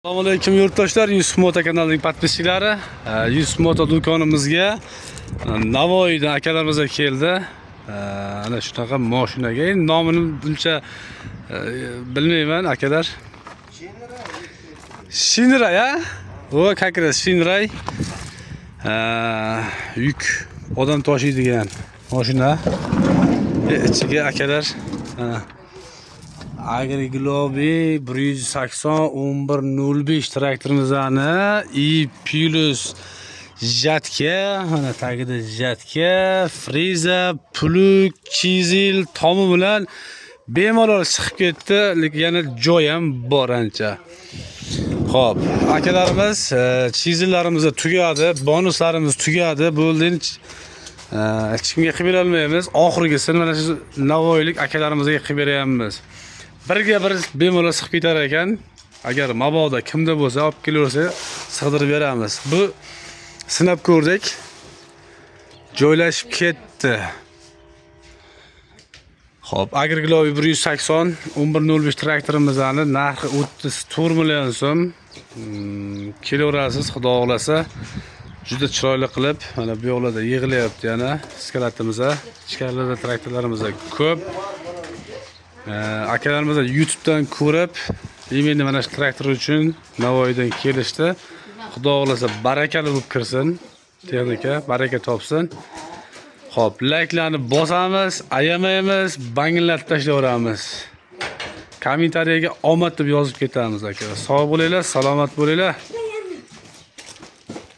Assalomu alaykum yurtdoshlar, Yusuf Moto kanalining podpischiklari. Yusuf Moto do'konimizga Navoiydan akalarimiz keldi. Ana shunaqa mashinaga, nomini buncha bilmayman akalar. Shinray, ha? Bu как раз Shinray. Yuk odam tashiydigan mashina. Ichiga akalar Agriglobi 180 1105 traktorimizani i plus jatka, mana tagida jatka, freza, plug, chizil tomi bilan bemalol chiqib ketdi, lekin yana joy ham bor ancha. Xo'p, akalarimiz chizillarimiz tugadi, bonuslarimiz tugadi. Bo'ldi, hech kimga qilib bera olmaymiz. Oxirgisini mana shu Navoiylik akalarimizga qilib beryapmiz. Birga bir bemalol siqib ketar ekan. Agar mabodo kimda bo'lsa olib kelaversa, sig'dirib beramiz. Bu sinab ko'rdik. Joylashib ketdi. Xo'p, Agriglobi 180 1105 traktorimizning narxi 34 million so'm. Kelaverasiz, xudo xohlasa. Juda chiroyli qilib, mana bu yo'lda yig'ilyapti yana skalatimiz, ichkarilada traktorlarimiz ko'p. Akalarimiz YouTube'dan ko'rib, endi mana shu traktor uchun Navoiydan kelishdi. Xudo xohlasa barakali bo'lib kirsin. Texnika baraka topsin. Xo'p, like'larni bosamiz, ayamaymiz, bangillatib tashlayveramiz. Kommentariyaga omad deb yozib ketamiz aka. Sog' bo'linglar, salomat bo'linglar.